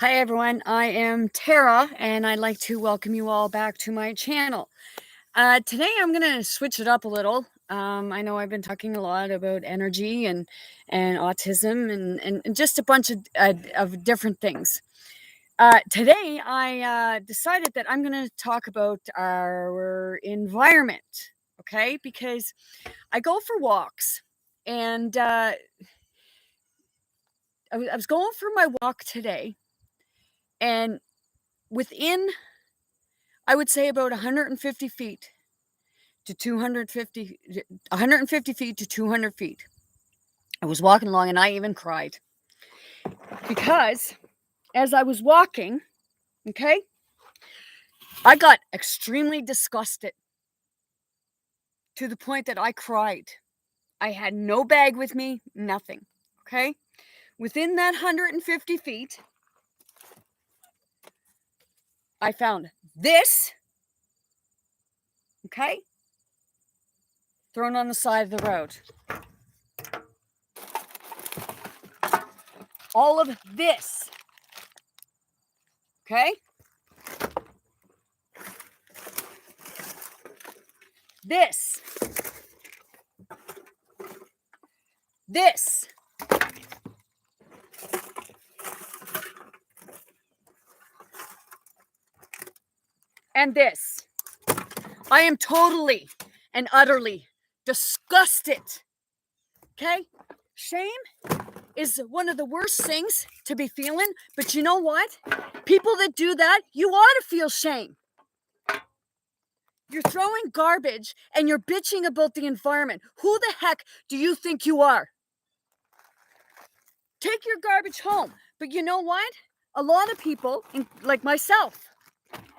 Hi everyone, I am Tara and I'd like to welcome you all back to my channel. Today I'm going to switch it up a little. I know I've been talking a lot about energy and autism and just a bunch of different things. Today I decided that I'm going to talk about our environment, okay? Because I go for walks and I was going for my walk today, and within, I would say, about 150 feet to 250, 150 feet to 200 feet, I was walking along and I even cried because as I was walking, okay, I got extremely disgusted to the point that I cried. I had no bag with me, nothing, okay? Within that 150 feet, I found this, okay, thrown on the side of the road. All of this, okay? This, and this. I am totally and utterly disgusted. Okay? Shame is one of the worst things to be feeling, but you know what? People that do that, you ought to feel shame. You're throwing garbage and you're bitching about the environment. Who the heck do you think you are? Take your garbage home. But you know what? A lot of people, like myself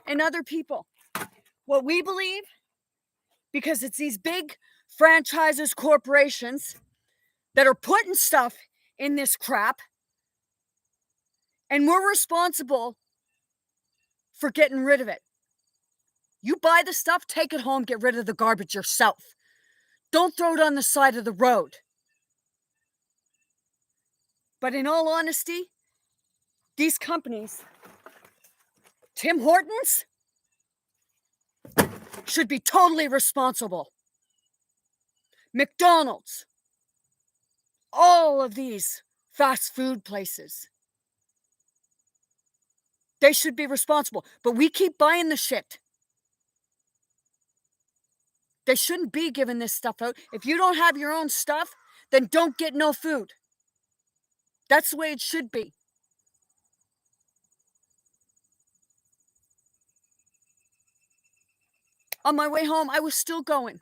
and other people, what we believe, because it's these big franchises, corporations that are putting stuff in this crap, and we're responsible for getting rid of it. You buy the stuff, take it home, get rid of the garbage yourself. Don't throw it on the side of the road. But in all honesty, these companies, Tim Hortons, should be totally responsible. McDonald's, all of these fast food places, they should be responsible. But we keep buying the shit. They shouldn't be giving this stuff out. If you don't have your own stuff, then don't get no food. That's the way it should be. On my way home, I was still going.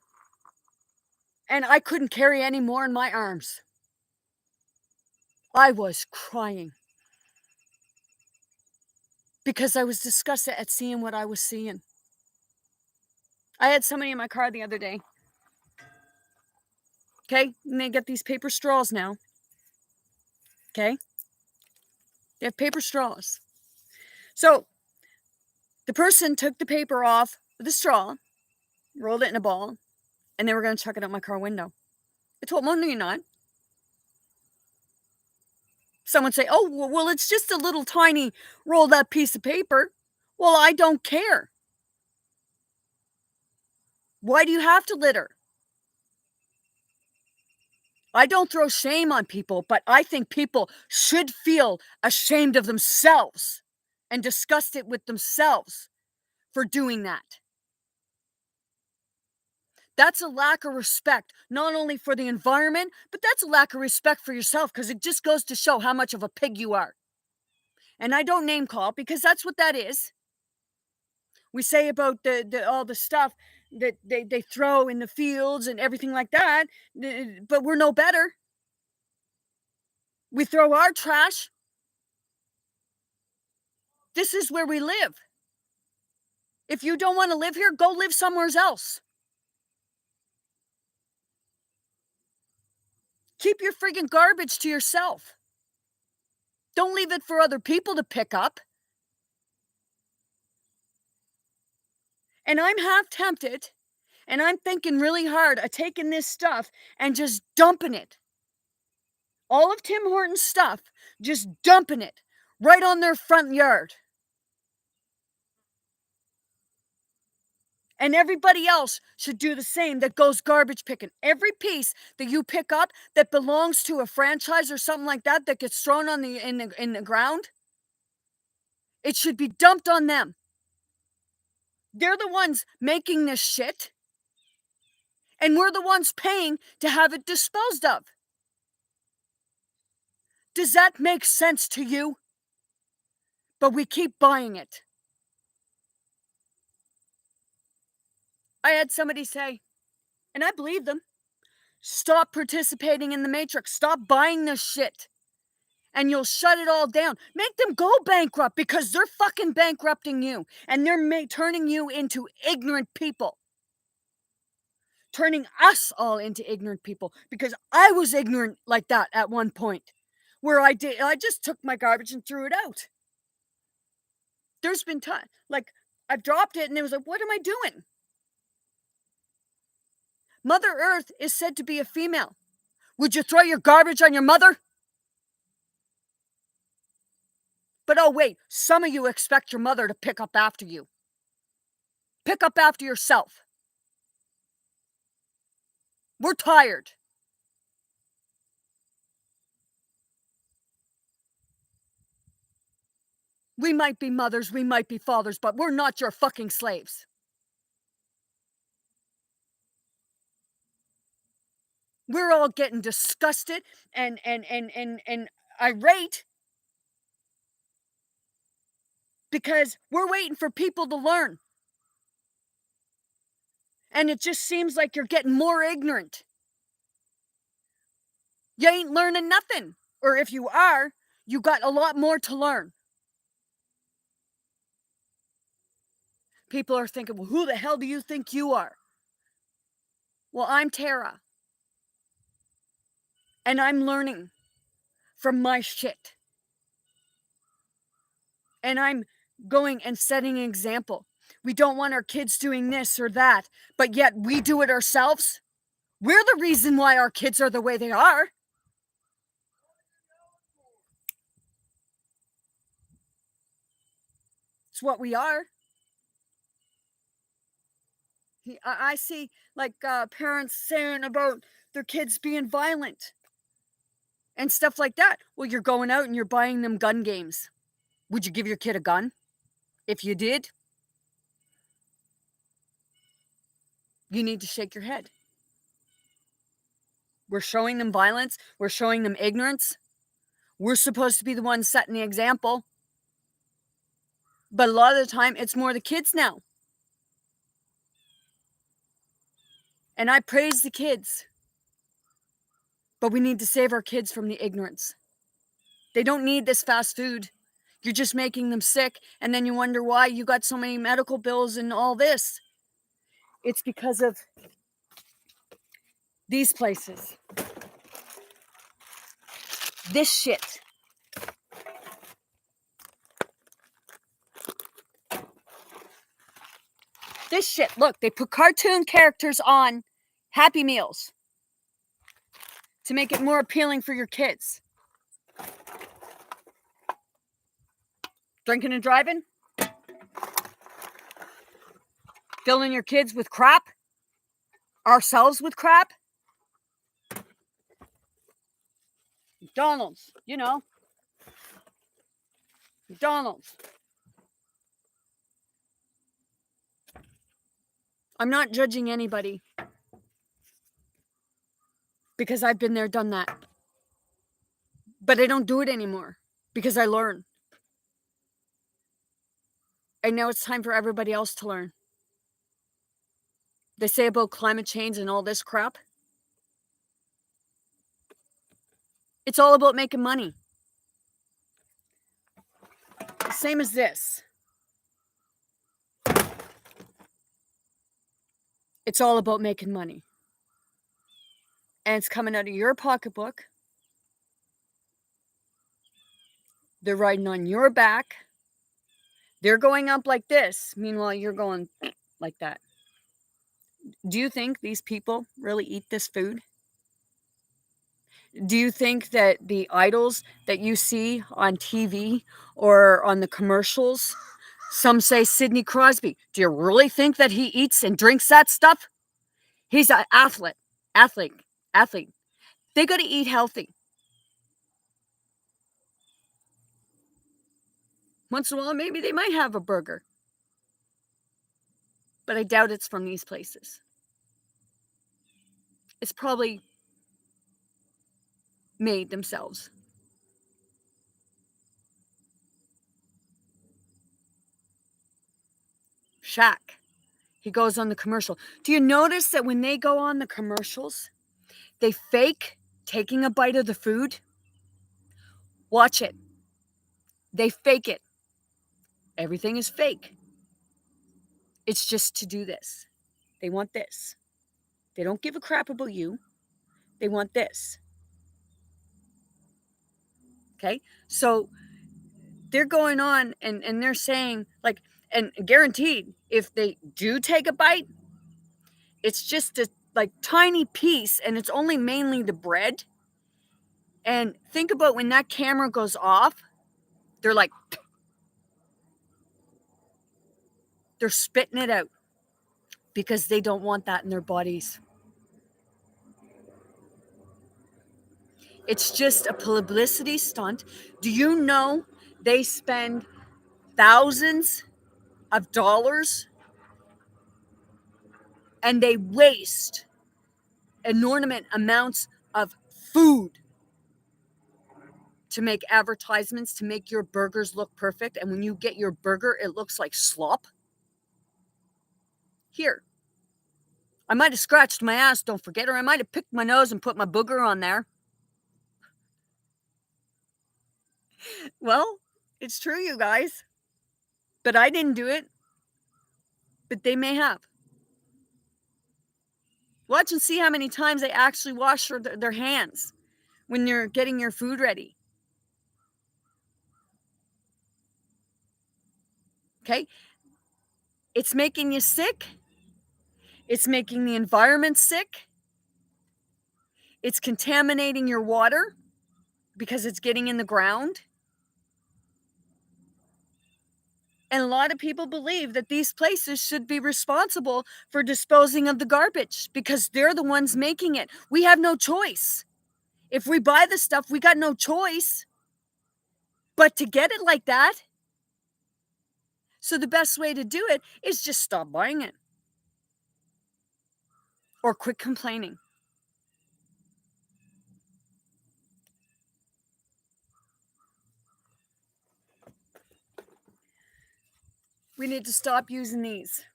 And I couldn't carry any more in my arms. I was crying. Because I was disgusted at seeing what I was seeing. I had somebody in my car the other day. Okay? And they get these paper straws now. Okay? They have paper straws. So, the person took the paper off with a straw, rolled it in a ball, and they were going to chuck it out my car window. I told them, oh, no, you're not. Someone say, oh, well, it's just a little tiny rolled up piece of paper. Well, I don't care. Why do you have to litter? I don't throw shame on people, but I think people should feel ashamed of themselves and disgusted with themselves for doing that. That's a lack of respect, not only for the environment, but that's a lack of respect for yourself, because it just goes to show how much of a pig you are. And I don't name call, because that's what that is. We say about all the stuff that they throw in the fields and everything like that, but we're no better. We throw our trash. This is where we live. If you don't want to live here, go live somewhere else. Keep your friggin' garbage to yourself. Don't leave it for other people to pick up. And I'm half tempted, and I'm thinking really hard of taking this stuff and just dumping it. All of Tim Hortons stuff, just dumping it right on their front yard. And everybody else should do the same that goes garbage picking. Every piece that you pick up that belongs to a franchise or something like that that gets thrown on in the ground, it should be dumped on them. They're the ones making this shit, and we're the ones paying to have it disposed of. Does that make sense to you? But we keep buying it. I had somebody say, and I believe them, stop participating in the Matrix. Stop buying this shit. And you'll shut it all down. Make them go bankrupt because they're fucking bankrupting you. And they're turning you into ignorant people. Turning us all into ignorant people. Because I was ignorant like that at one point. Where I just took my garbage and threw it out. There's been time, like, I've dropped it and it was like, what am I doing? Mother Earth is said to be a female. Would you throw your garbage on your mother? But oh wait, some of you expect your mother to pick up after you. Pick up after yourself. We're tired. We might be mothers, we might be fathers, but we're not your fucking slaves. We're all getting disgusted and irate because we're waiting for people to learn. And it just seems like you're getting more ignorant. You ain't learning nothing. Or if you are, you got a lot more to learn. People are thinking, well, who the hell do you think you are? Well, I'm Tara. And I'm learning from my shit. And I'm going and setting an example. We don't want our kids doing this or that, but yet we do it ourselves. We're the reason why our kids are the way they are. It's what we are. I see like parents saying about their kids being violent and stuff like that. Well, you're going out and you're buying them gun games. Would you give your kid a gun? If you did, you need to shake your head. We're showing them violence. We're showing them ignorance. We're supposed to be the ones setting the example. But a lot of the time, it's more the kids now. And I praise the kids. But we need to save our kids from the ignorance. They don't need this fast food. You're just making them sick. And then you wonder why you got so many medical bills and all this. It's because of these places. This shit. This shit. Look, they put cartoon characters on Happy Meals to make it more appealing for your kids. Drinking and driving? Filling your kids with crap? Ourselves with crap? McDonald's, you know. McDonald's. I'm not judging anybody. Because I've been there, done that. But I don't do it anymore. Because I learn. And now it's time for everybody else to learn. They say about climate change and all this crap. It's all about making money. Same as this. It's all about making money. And it's coming out of your pocketbook. They're riding on your back. They're going up like this. Meanwhile, you're going like that. Do you think these people really eat this food? Do you think that the idols that you see on TV or on the commercials, some say Sidney Crosby, do you really think that he eats and drinks that stuff? He's an athlete. They got to eat healthy. Once in a while, maybe they might have a burger. But I doubt it's from these places. It's probably made themselves. Shaq, he goes on the commercial. Do you notice that when they go on the commercials, they fake taking a bite of the food? Watch it. They fake it. Everything is fake. It's just to do this. They want this. They don't give a crap about you. They want this. Okay? So they're going on and they're saying, like, and guaranteed, if they do take a bite, it's just a like tiny piece and it's only mainly the bread. And think about when that camera goes off, they're like, they're spitting it out because they don't want that in their bodies. It's just a publicity stunt. Do you know they spend thousands of dollars and they waste inordinate amounts of food to make advertisements, to make your burgers look perfect? And when you get your burger, it looks like slop. Here, I might have scratched my ass, don't forget, or I might have picked my nose and put my booger on there. Well, it's true, you guys. But I didn't do it. But they may have. Watch and see how many times they actually wash their hands when you're getting your food ready. Okay? It's making you sick. It's making the environment sick. It's contaminating your water because it's getting in the ground. And a lot of people believe that these places should be responsible for disposing of the garbage because they're the ones making it. We have no choice. If we buy the stuff, we got no choice but to get it like that. So the best way to do it is just stop buying it or quit complaining. We need to stop using these.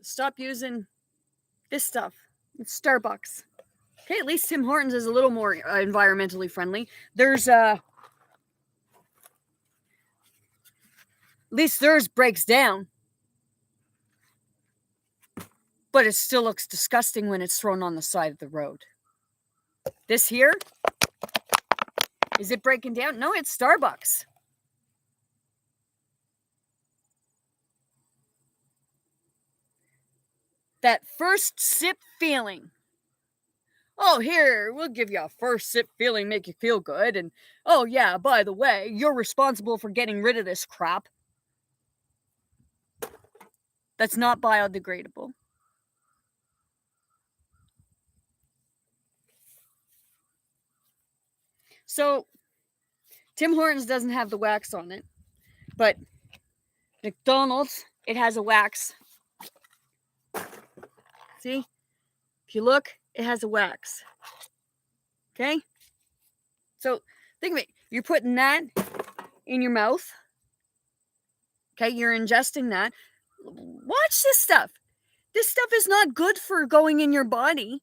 Stop using this stuff. It's Starbucks. Okay, at least Tim Hortons is a little more environmentally friendly. There's at least theirs breaks down. But it still looks disgusting when it's thrown on the side of the road. This here, is it breaking down? No, it's Starbucks. That first sip feeling. Oh, here, we'll give you a first sip feeling, make you feel good. And, oh, yeah, by the way, you're responsible for getting rid of this crap. That's not biodegradable. So, Tim Hortons doesn't have the wax on it, but McDonald's, it has a wax. See? If you look, it has a wax. Okay? So, think of it. You're putting that in your mouth. Okay, you're ingesting that. Watch this stuff. This stuff is not good for going in your body.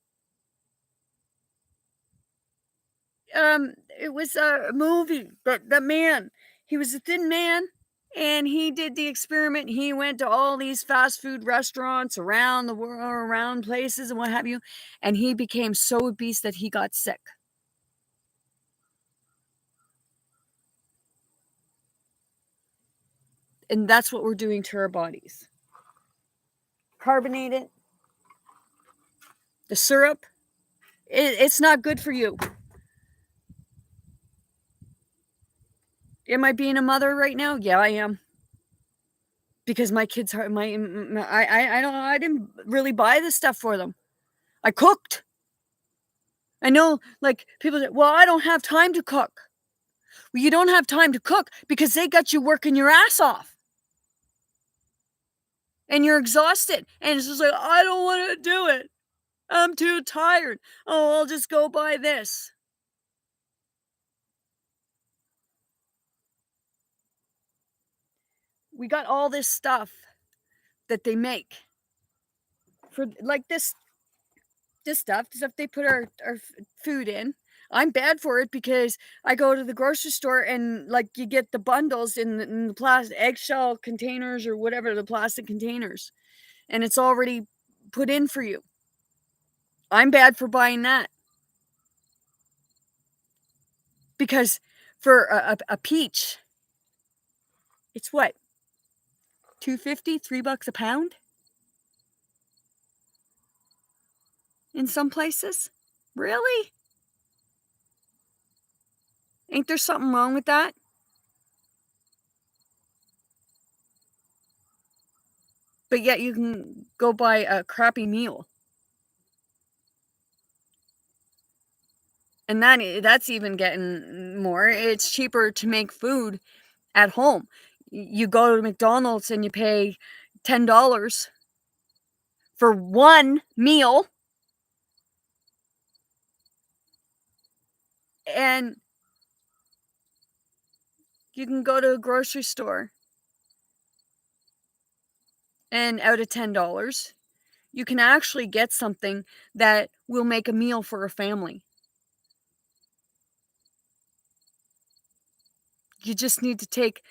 It was a movie, but the man, he was a thin man, and he did the experiment. He went to all these fast food restaurants around the world, around places and what have you, and he became so obese that he got sick. And that's what we're doing to our bodies. Carbonate it. The syrup, it's not good for you. Am I being a mother right now? Yeah, I am. Because my kids are I didn't really buy this stuff for them. I cooked. I know, like, people say, well, I don't have time to cook. Well, you don't have time to cook because they got you working your ass off. And you're exhausted. And it's just like, I don't want to do it. I'm too tired. Oh, I'll just go buy this. We got all this stuff that they make for, like, this stuff they put our food in. I'm bad for it because I go to the grocery store and, like, you get the bundles in the plastic eggshell containers or whatever, the plastic containers, and it's already put in for you. I'm bad for buying that. Because for a peach, it's what? $2.50, $3 a pound? In some places? Really? Ain't there something wrong with that? But yet you can go buy a crappy meal. And that's even getting more. It's cheaper to make food at home. You go to McDonald's and you pay $10 for one meal. And you can go to a grocery store and out of $10, you can actually get something that will make a meal for a family. You just need to take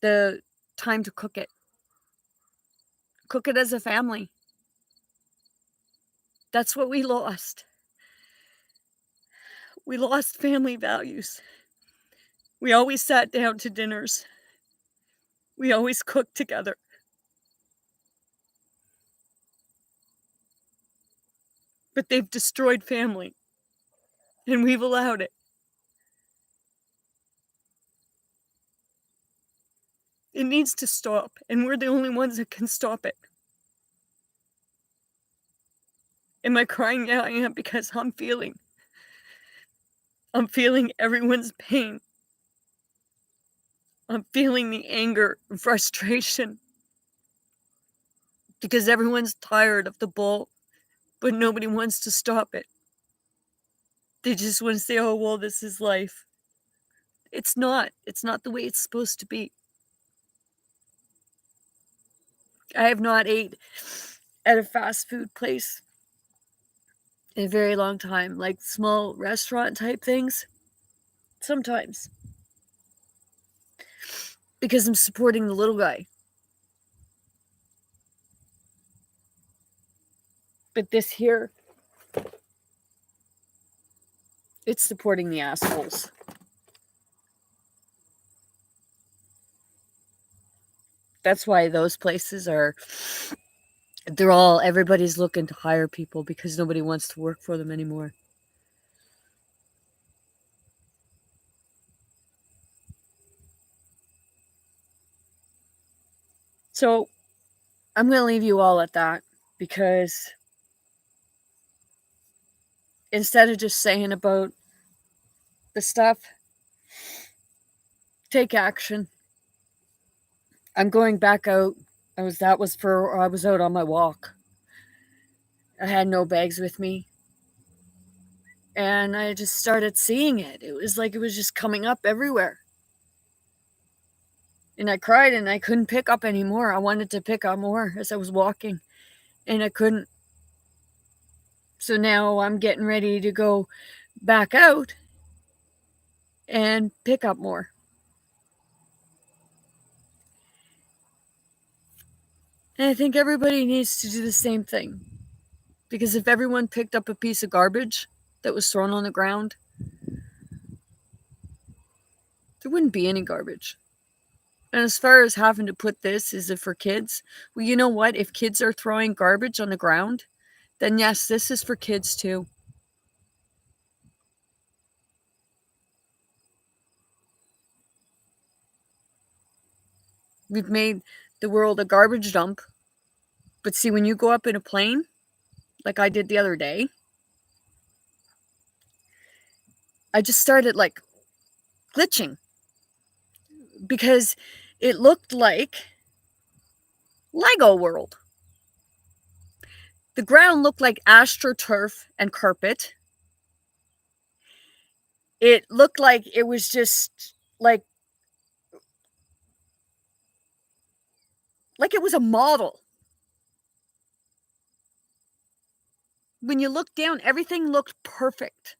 the time to cook it. Cook it as a family. That's what we lost. We lost family values. We always sat down to dinners. We always cooked together. But they've destroyed family. And we've allowed it. It needs to stop, and we're the only ones that can stop it. Am I crying? Yeah, I am, because I'm feeling everyone's pain. I'm feeling the anger and frustration because everyone's tired of the bull, but nobody wants to stop it. They just want to say, oh, well, this is life. It's not. It's not the way it's supposed to be. I have not ate at a fast food place in a very long time, like small restaurant type things. Sometimes. Because I'm supporting the little guy. But this here, it's supporting the assholes. That's why those places are, everybody's looking to hire people because nobody wants to work for them anymore. So I'm going to leave you all at that, because instead of just saying about the stuff, take action. I'm going back out. I was out on my walk. I had no bags with me. And I just started seeing it. It was like it was just coming up everywhere. And I cried and I couldn't pick up anymore. I wanted to pick up more as I was walking, and I couldn't. So now I'm getting ready to go back out and pick up more. And I think everybody needs to do the same thing. Because if everyone picked up a piece of garbage that was thrown on the ground, there wouldn't be any garbage. And as far as having to put this, is it for kids? Well, you know what? If kids are throwing garbage on the ground, then yes, this is for kids too. We've made the world a garbage dump. But see, when you go up in a plane, like I did the other day, I just started like glitching because it looked like Lego World. The ground looked like AstroTurf and carpet. It looked like it was just like it was a model. When you look down, everything looked perfect.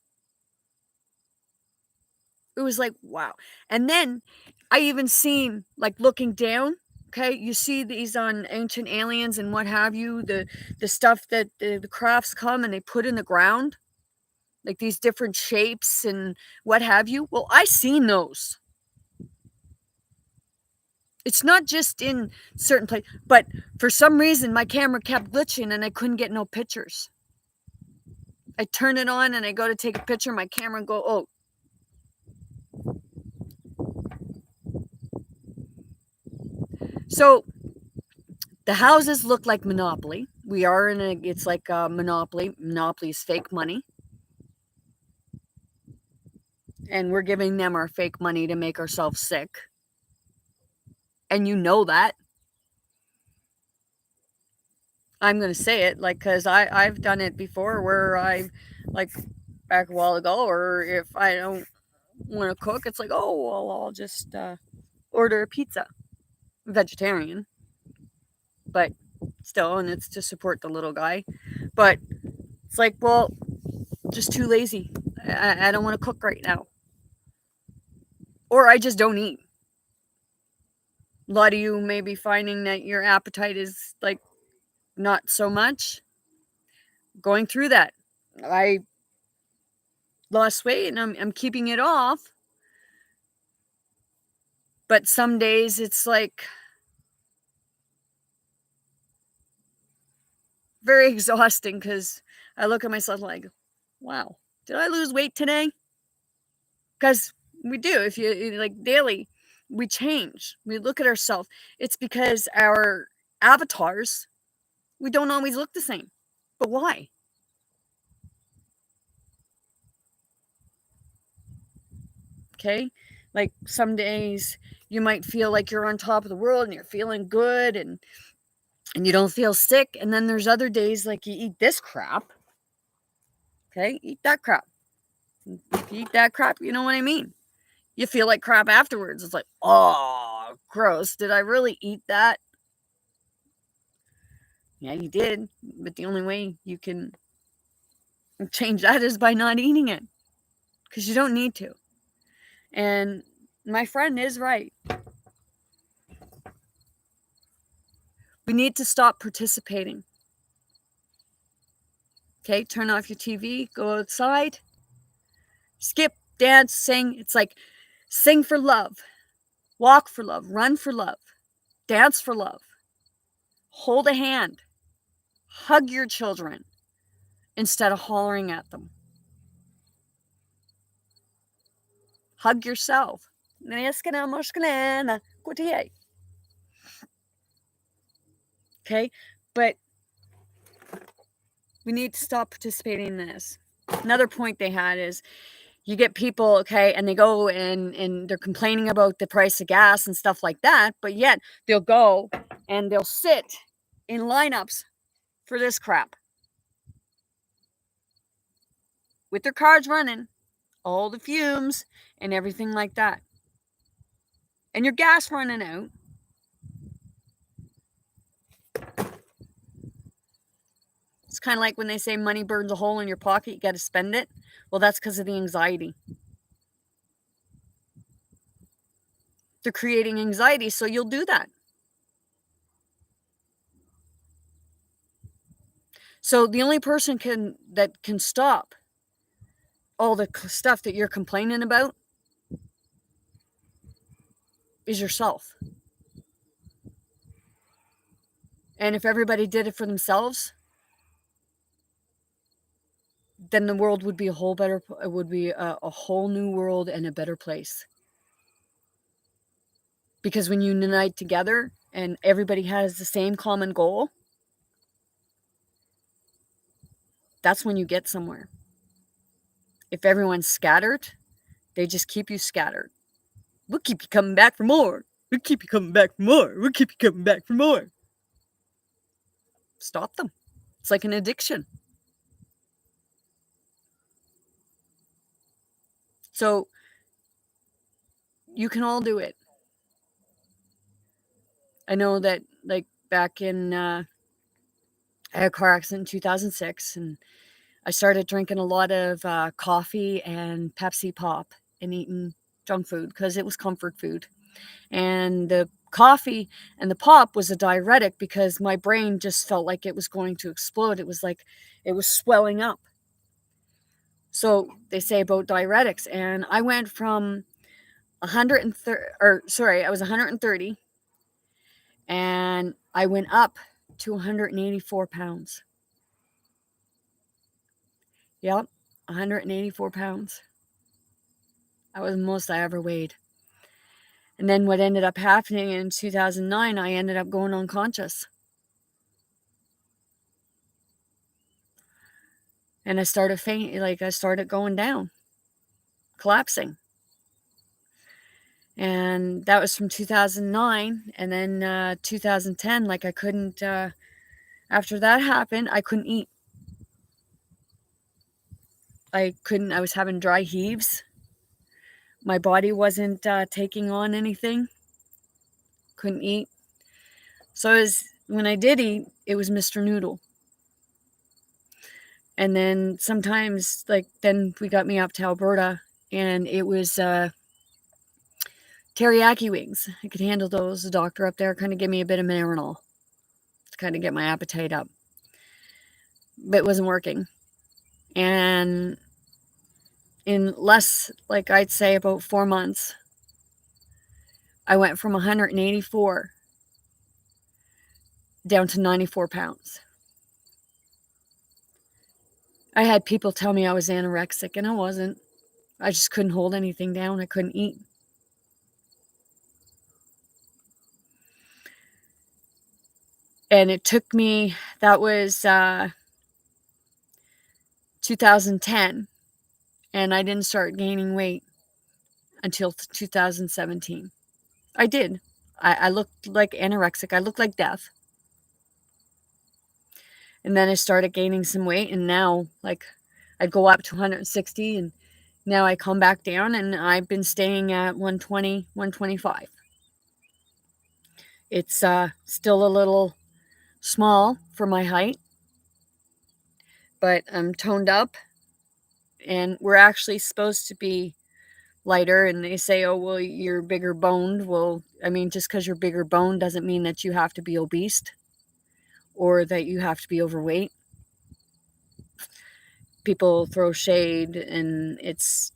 It was like, wow. And then I even seen, like, looking down, okay, you see these on Ancient Aliens and what have you, the stuff that the crafts come and they put in the ground, like these different shapes and what have you. Well, I seen those. It's not just in certain places, but for some reason my camera kept glitching and I couldn't get no pictures. I turn it on and I go to take a picture, my camera go, oh. So the houses look like Monopoly. We are in a, it's like a Monopoly. Monopoly is fake money. And we're giving them our fake money to make ourselves sick. And you know that. I'm going to say it, like, because I've done it before where I, like, back a while ago, or if I don't want to cook, it's like, oh, well, I'll just order a pizza. I'm vegetarian. But still, and it's to support the little guy. But it's like, well, just too lazy. I don't want to cook right now. Or I just don't eat. A lot of you may be finding that your appetite is like not so much. Going through that. I lost weight and I'm keeping it off. But some days it's like very exhausting because I look at myself like, wow, did I lose weight today? Because we do. If you like daily, we change. We look at ourselves. It's because our avatars, we don't always look the same. But why? Okay? Like some days you might feel like you're on top of the world and you're feeling good and you don't feel sick. And then there's other days like you eat this crap. Okay? Eat that crap. If you eat that crap, you know what I mean. You feel like crap afterwards. It's like, oh, gross. Did I really eat that? Yeah, you did. But the only way you can change that is by not eating it. Because you don't need to. And my friend is right. We need to stop participating. Okay, turn off your TV, go outside, skip, dance, sing. It's like sing for love, walk for love, run for love, dance for love, hold a hand, hug your children instead of hollering at them. Hug yourself. Okay, but we need to stop participating in this. Another point they had is you get people, okay, and they go and they're complaining about the price of gas and stuff like that, but yet they'll go and they'll sit in lineups for this crap with their cars running, all the fumes and everything like that. And your gas running out. It's kind of like when they say money burns a hole in your pocket, you got to spend it. Well, that's because of the anxiety. They're creating anxiety, so you'll do that. So the only person that can stop all the stuff that you're complaining about is yourself. And if everybody did it for themselves, then the world would be a whole better, it would be a whole new world and a better place. Because when you unite together and everybody has the same common goal, that's when you get somewhere. If everyone's scattered, they just keep you scattered. We'll keep you coming back for more. We'll keep you coming back for more. We'll keep you coming back for more. Stop them. It's like an addiction. So you can all do it. I know that, like, back in, I had a car accident in 2006, and I started drinking a lot of coffee and Pepsi Pop and eating junk food because it was comfort food. And the coffee and the pop was a diuretic because my brain just felt like it was going to explode. It was like it was swelling up. So they say about diuretics, and I went from 130, I was 130, and I went up to 184 pounds. Yep, 184 pounds. That was the most I ever weighed. And then what ended up happening in 2009, I ended up going unconscious. And I started fainting, like I started going down, collapsing. And that was from 2009. And then 2010, like I couldn't, after that happened, I couldn't eat. I was having dry heaves. My body wasn't taking on anything. Couldn't eat. So when I did eat, it was Mr. Noodle. And then sometimes, like, then we got me up to Alberta, and it was teriyaki wings. I could handle those. The doctor up there kind of gave me a bit of Marinol to kind of get my appetite up. But it wasn't working. And in less, like I'd say about 4 months, I went from 184 down to 94 pounds. I had people tell me I was anorexic, and I wasn't. I just couldn't hold anything down. I couldn't eat. And it took me, that was 2010, and I didn't start gaining weight until 2017. I did. I looked like anorexic. I looked like death. And then I started gaining some weight, and now, like, I'd go up to 160, and now I come back down, and I've been staying at 120, 125. It's still a little small for my height, but I'm toned up, and we're actually supposed to be lighter. And they say, oh, well, you're bigger boned. Well, I mean, just because you're bigger boned doesn't mean that you have to be obese or that you have to be overweight. People throw shade, and it's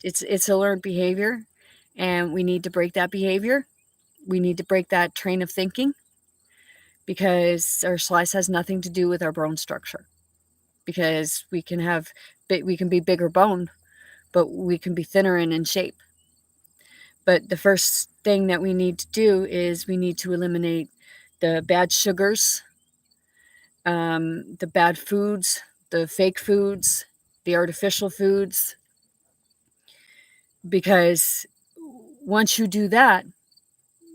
a learned behavior, and we need to break that behavior. We need to break that train of thinking, because our size has nothing to do with our bone structure. Because we can be bigger boned, but we can be thinner and in shape. But the first thing that we need to do is we need to eliminate the bad sugars, the bad foods, the fake foods, the artificial foods. Because once you do that,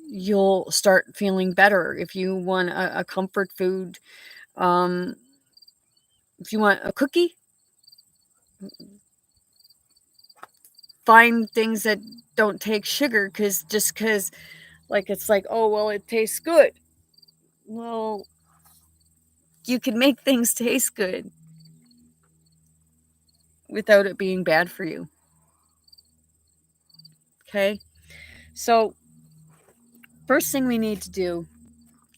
you'll start feeling better. If you want a comfort food, if you want a cookie, find things that don't take sugar, because like, it's like, oh, well, it tastes good. Well, you can make things taste good without it being bad for you. Okay? So, first thing we need to do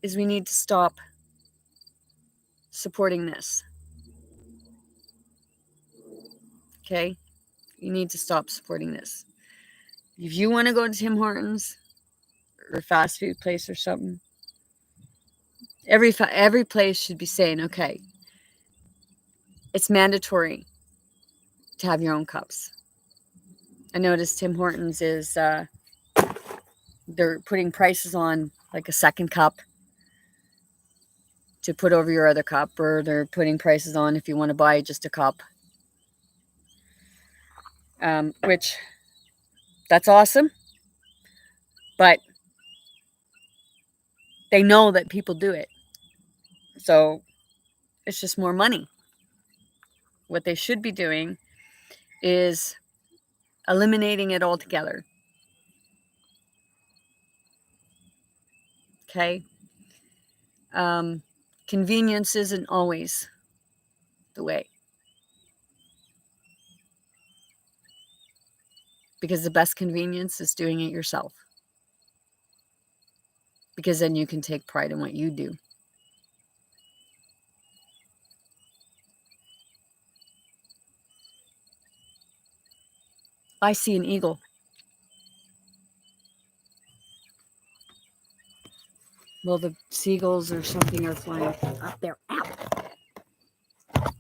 is we need to stop supporting this. Okay? You need to stop supporting this. If you want to go to Tim Hortons or a fast food place or something, every place should be saying, okay, it's mandatory to have your own cups. I noticed Tim Hortons is, they're putting prices on like a second cup to put over your other cup, or they're putting prices on if you want to buy just a cup. Which, that's awesome. But they know that people do it. So it's just more money. What they should be doing is eliminating it altogether. Okay? Convenience isn't always the way. Because the best convenience is doing it yourself. Because then you can take pride in what you do. I see an eagle. Well, the seagulls or something are flying up there. Ow!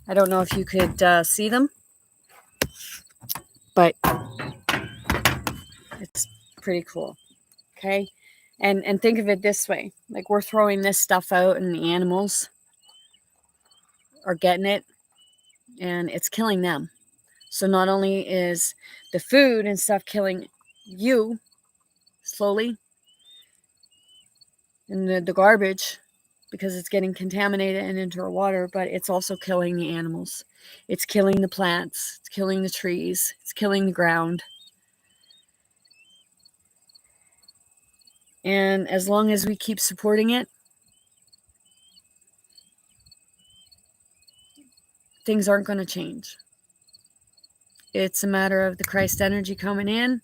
I don't know if you could see them, but it's pretty cool. Okay? And think of it this way. Like, we're throwing this stuff out and the animals are getting it and it's killing them. So not only is the food and stuff killing you slowly, and the garbage, because it's getting contaminated and into our water, but it's also killing the animals. It's killing the plants. It's killing the trees. It's killing the ground. And as long as we keep supporting it, things aren't going to change. It's a matter of the Christ energy coming in.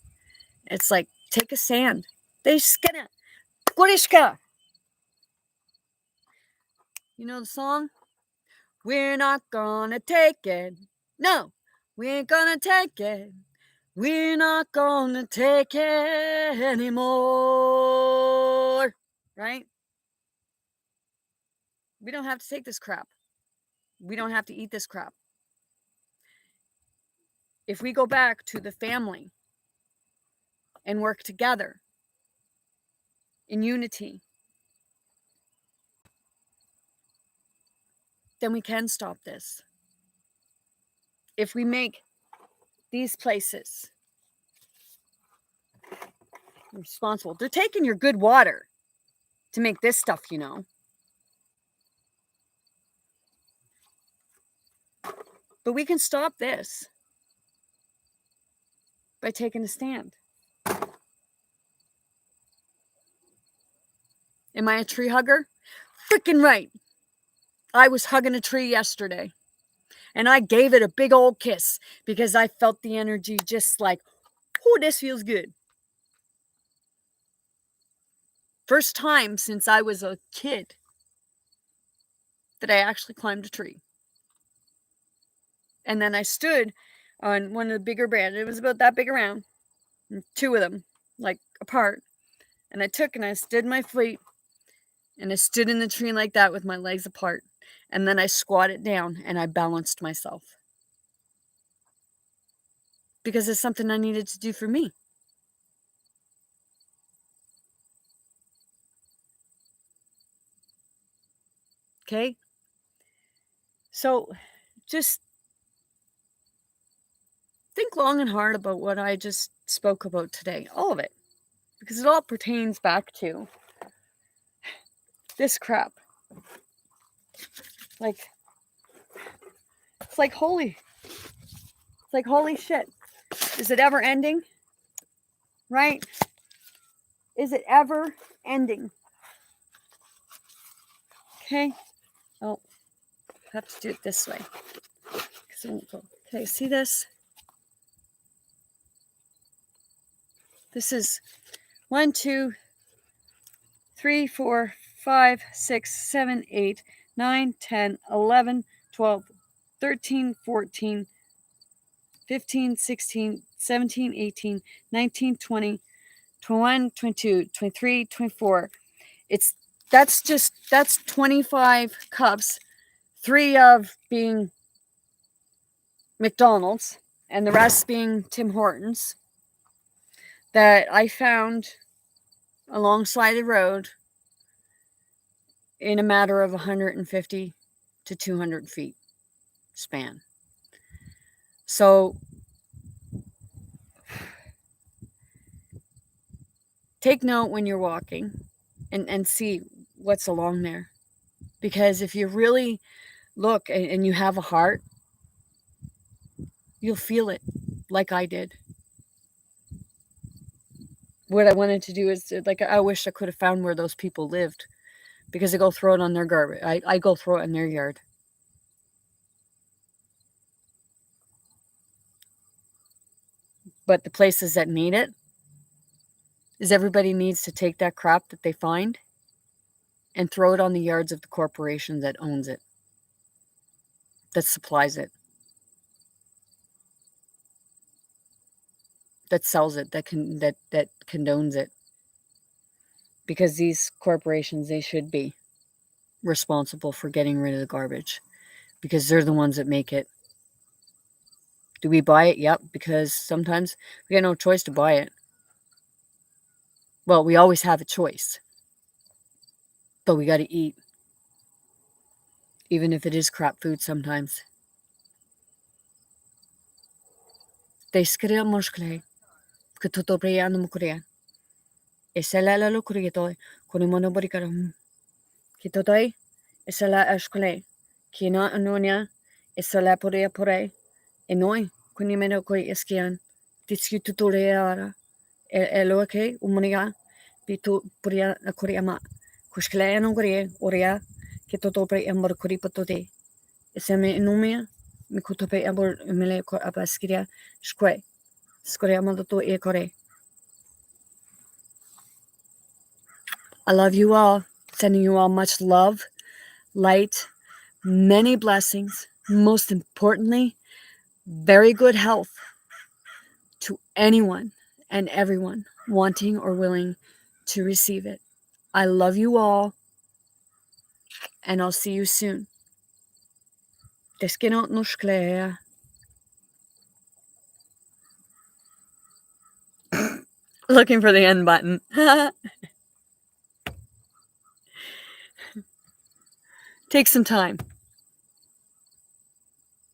It's like, take a stand. Gorishka. You know the song? We're not gonna take it. No, we ain't gonna take it. We're not gonna take it anymore. Right? We don't have to take this crap. We don't have to eat this crap. If we go back to the family and work together in unity, then we can stop this. If we make these places responsible, they're taking your good water to make this stuff, you know. But we can stop this by taking a stand. Am I a tree hugger? Freaking right. I was hugging a tree yesterday. And I gave it a big old kiss because I felt the energy just like, oh, this feels good. First time since I was a kid that I actually climbed a tree. And then I stood on one of the bigger branches. It was about that big around. Two of them, like apart. And I took and I stood my feet. And I stood in the tree like that with my legs apart. And then I squatted down and I balanced myself. Because it's something I needed to do for me. Okay? So just think long and hard about what I just spoke about today. All of it. Because it all pertains back to this crap. Like, it's like holy shit. Is it ever ending? Right? Is it ever ending? Okay. Oh, I have to do it this way. Because it won't go. Okay, see this? This is 1, 2, 3, 4, 5, 6, 7, 8, 9, 10, 11, 12, 13, 14, 15, 16, 17, 18, 19, 20, 21, 22, 23, 24. That's 25 cups, 3 of being McDonald's, and the rest being Tim Hortons, that I found alongside the road in a matter of 150 to 200 feet span. So take note when you're walking and see what's along there. Because if you really look and you have a heart, you'll feel it like I did. What I wanted to do is, like, I wish I could have found where those people lived, because I go throw it on their garbage. I go throw it in their yard. But the places that need it is everybody needs to take that crap that they find and throw it on the yards of the corporation that owns it, that supplies it, that sells it, that condones it. Because these corporations, they should be responsible for getting rid of the garbage, because they're the ones that make it. Do we buy it? Yep, because sometimes we got no choice to buy it. Well, we always have a choice, but we got to eat, even if it is crap food sometimes. They skria moshkle, kututo priya no mukuria. Esela la lukurito, kunimono borikarum. Kitotoi, esela ashkole, kina anonia, esela poria pore, enoi, kunimeno koi eskian, titski tutoreara, eloke, umunia, pitu puria akuriama, kushkle no kuria, oria, kitotope ambor kuripatote. Eseme numia, mikutope ambor mele ko abaskiria, skwe, skoria modoto e kore. I love you all. Sending you all much love, light, many blessings. Most importantly, very good health to anyone and everyone wanting or willing to receive it. I love you all, and I'll see you soon. Looking for the end button. Take some time.